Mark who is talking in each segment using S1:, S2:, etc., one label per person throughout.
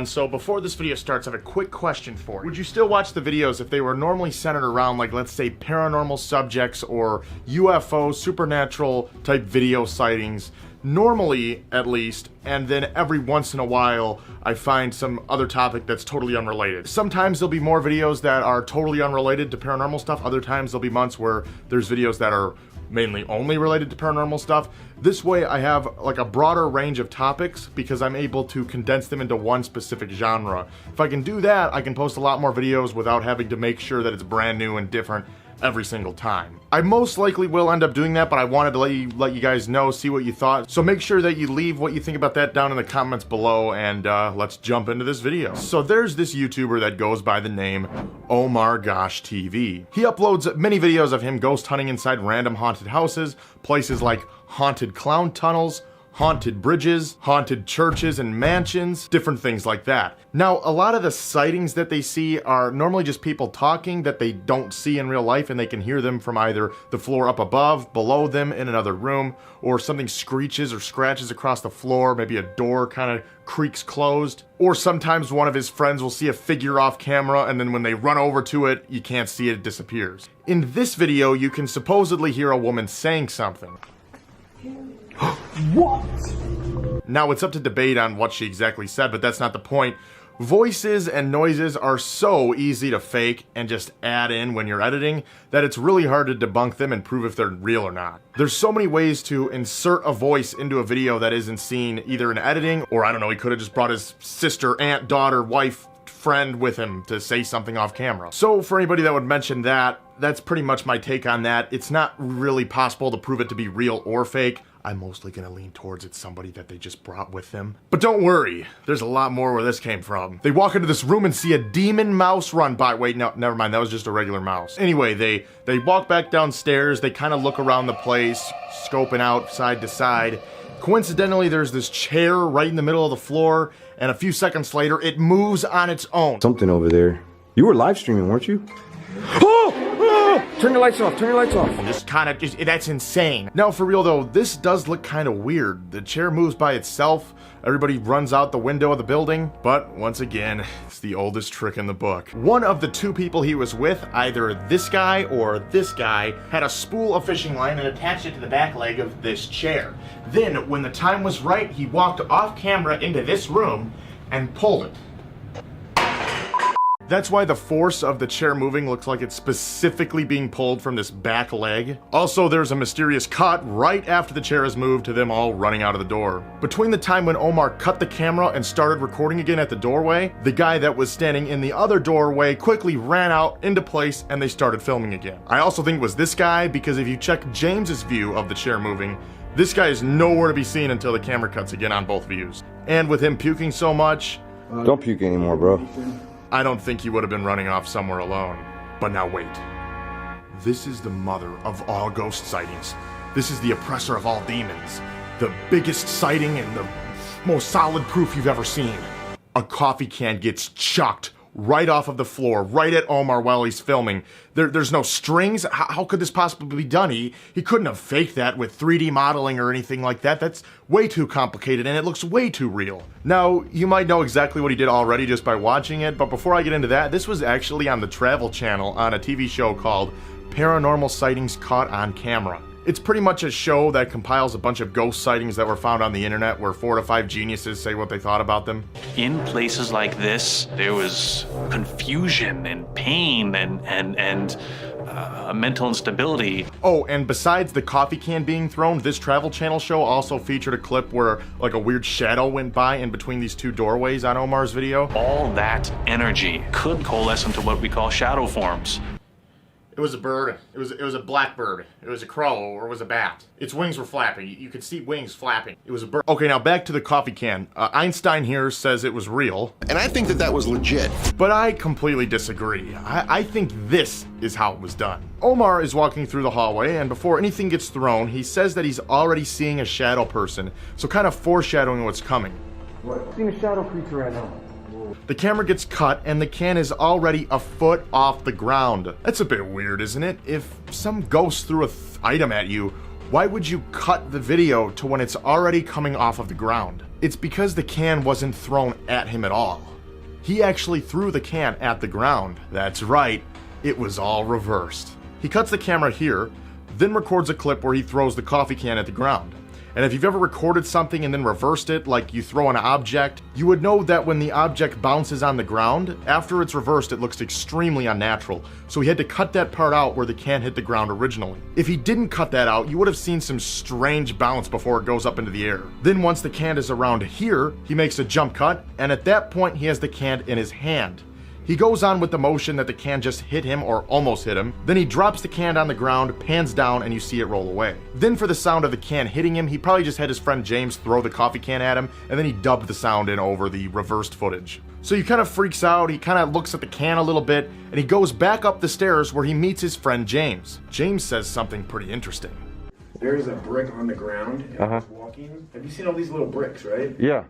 S1: everyone. So before this video starts, I have a quick question for you. Would you still watch the videos if they were normally centered around, like, let's say paranormal subjects or UFO, supernatural type video sightings? Normally, at least, and then every once in a while, I find some other topic that's totally unrelated. Sometimes there'll be more videos that are totally unrelated to paranormal stuff. Other times there'll be months where there's videos that are mainly only related to paranormal stuff. This way I have like a broader range of topics because I'm able to condense them into one specific genre. If I can do that, I can post a lot more videos without having to make sure that it's brand new and different every single time. I most likely will end up doing that, but I wanted to let you guys know, see what you thought. So make sure that you leave what you think about that down in the comments below, and let's jump into this video. So there's this YouTuber that goes by the name OmarGoshTV. He uploads many videos of him ghost hunting inside random haunted houses, places like haunted clown tunnels, haunted bridges, haunted churches and mansions, different things like that. Now, a lot of the sightings that they see are normally just people talking that they don't see in real life, and they can hear them from either the floor up above, below them in another room, or something screeches or scratches across the floor, maybe a door kind of creaks closed, or sometimes one of his friends will see a figure off camera, and then when they run over to it, you can't see it, it disappears. In this video, you can supposedly hear a woman saying something. What? Now, it's up to debate on what she exactly said, but that's not the point. Voices and noises are so easy to fake and just add in when you're editing that it's really hard to debunk them and prove if they're real or not. There's so many ways to insert a voice into a video that isn't seen either in editing, or I don't know, he could have just brought his sister, aunt, daughter, wife, friend with him to say something off camera. So for anybody that would mention that, that's pretty much my take on that. It's not really possible to prove it to be real or fake. I'm mostly gonna lean towards it's somebody that they just brought with them. But don't worry, there's a lot more where this came from. They walk into this room and see a demon mouse run by. Wait, no, never mind, that was just a regular mouse. Anyway, they walk back downstairs, they kind of look around the place, scoping out side to side. Coincidentally, there's this chair right in the middle of the floor, and a few seconds later, it moves on its own.
S2: Something over there. You were live streaming, weren't you? Oh! Turn your lights off, turn your lights off.
S1: Just kind of, that's insane. Now, for real though, this does look kind of weird. The chair moves by itself, everybody runs out the window of the building, but once again, it's the oldest trick in the book. One of the two people he was with, either this guy or this guy, had a spool of fishing line and attached it to the back leg of this chair. Then, when the time was right, he walked off camera into this room and pulled it. That's why the force of the chair moving looks like it's specifically being pulled from this back leg. Also, there's a mysterious cut right after the chair is moved to them all running out of the door. Between the time when Omar cut the camera and started recording again at the doorway, the guy that was standing in the other doorway quickly ran out into place and they started filming again. I also think it was this guy because if you check James's view of the chair moving, this guy is nowhere to be seen until the camera cuts again on both views. And with him puking so much...
S2: Don't puke anymore, bro.
S1: I don't think he would have been running off somewhere alone. But now wait. This is the mother of all ghost sightings. This is the oppressor of all demons. The biggest sighting and the most solid proof you've ever seen. A coffee can gets chucked right off of the floor, right at Omar while he's filming. There's no strings. How could this possibly be done? He couldn't have faked that with 3D modeling or anything like that. That's way too complicated and it looks way too real. Now, you might know exactly what he did already just by watching it, but before I get into that, this was actually on the Travel Channel on a TV show called Paranormal Sightings Caught on Camera. It's pretty much a show that compiles a bunch of ghost sightings that were found on the internet where 4 to 5 geniuses say what they thought about them.
S3: In places like this, there was confusion and pain and mental instability.
S1: Oh, and besides the coffee can being thrown, this Travel Channel show also featured a clip where like a weird shadow went by in between these two doorways on Omar's video.
S3: All that energy could coalesce into what we call shadow forms.
S1: It was a bird, it was a blackbird, it was a crow, or it was a bat. Its wings were flapping, you could see wings flapping. It was a bird. Okay, now back to the coffee can. Einstein here says it was real.
S4: And I think that was legit.
S1: But I completely disagree. I think this is how it was done. Omar is walking through the hallway, and before anything gets thrown, he says that he's already seeing a shadow person, so kind of foreshadowing what's coming.
S2: What? I've seen a shadow creature right now.
S1: The camera gets cut and the can is already a foot off the ground. That's a bit weird, isn't it? If some ghost threw an item at you, Why would you cut the video to when it's already coming off of the ground? It's because the can wasn't thrown at him at all. He actually threw the can at the ground. That's right, it was all reversed. He cuts the camera here, then records a clip where he throws the coffee can at the ground. And if you've ever recorded something and then reversed it, like you throw an object, you would know that when the object bounces on the ground, after it's reversed, it looks extremely unnatural. So he had to cut that part out where the can hit the ground originally. If he didn't cut that out, you would have seen some strange bounce before it goes up into the air. Then once the can is around here, he makes a jump cut, and at that point he has the can in his hand. He goes on with the motion that the can just hit him or almost hit him. Then he drops the can on the ground, pans down, and you see it roll away. Then for the sound of the can hitting him, he probably just had his friend James throw the coffee can at him, and then he dubbed the sound in over the reversed footage. So he kind of freaks out, he kind of looks at the can a little bit, and he goes back up the stairs where he meets his friend James. James says something pretty interesting.
S4: There's a brick on the ground, and I was walking. Have you seen all these little bricks, right?
S2: Yeah.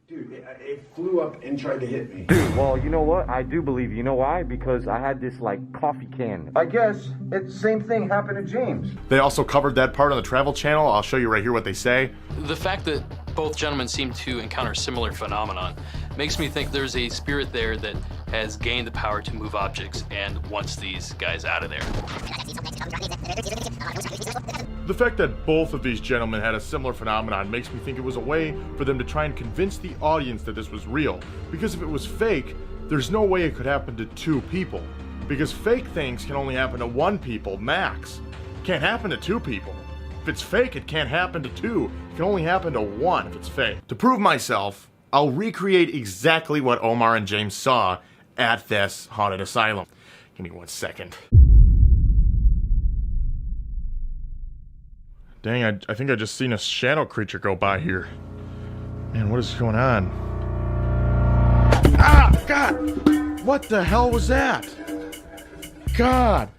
S4: Dude, it flew up and tried to hit me.
S2: Dude, well, you know what? I do believe. You know why? Because I had this, like, coffee can. I guess it's the same thing happened to James.
S1: They also covered that part on the Travel Channel. I'll show you right here what they say.
S5: The fact that both gentlemen seem to encounter similar phenomenon makes me think there's a spirit there that has gained the power to move objects and wants these guys out of there.
S1: The fact that both of these gentlemen had a similar phenomenon makes me think it was a way for them to try and convince the audience that this was real. Because if it was fake, there's no way it could happen to two people. Because fake things can only happen to one people, max. It can't happen to two people. If it's fake, it can't happen to two. It can only happen to one if it's fake. To prove myself, I'll recreate exactly what Omar and James saw at this haunted asylum. Give me 1 second. Dang, I think I just seen a shadow creature go by here. Man, what is going on? Ah, God! What the hell was that? God!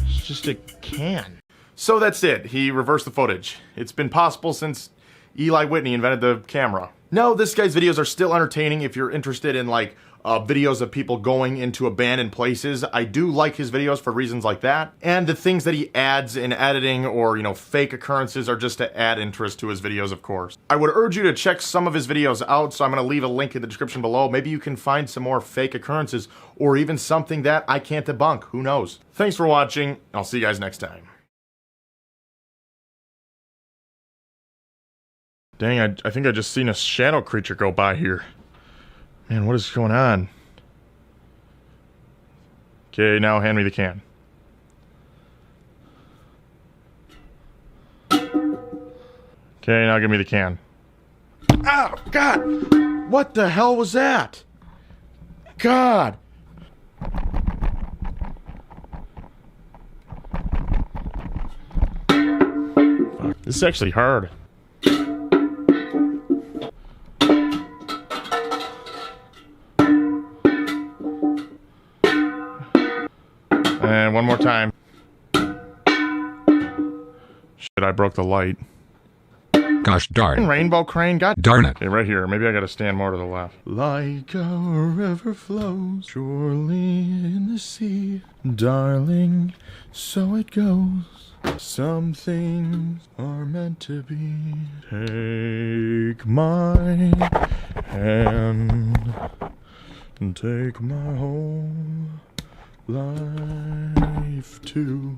S1: It's just a can. So that's it. He reversed the footage. It's been possible since Eli Whitney invented the camera. No, this guy's videos are still entertaining if you're interested in, like, videos of people going into abandoned places. I do like his videos for reasons like that. And the things that he adds in editing or, you know, fake occurrences are just to add interest to his videos, of course. I would urge you to check some of his videos out, so I'm going to leave a link in the description below. Maybe you can find some more fake occurrences or even something that I can't debunk. Who knows? Thanks for watching. I'll see you guys next time. Dang, I think I just seen a shadow creature go by here. Man, what is going on? Okay, now hand me the can. Okay, now give me the can. Oh, God! What the hell was that? God! Fuck, this is actually hard. And one more time. Shit, I broke the light.
S6: Gosh darn.
S1: Rainbow crane, god
S6: Darn it.
S1: Okay, right here. Maybe I gotta stand more to the left. Like a river flows surely in the sea, darling, so it goes. Some things are meant to be. Take my hand and take my whole life too.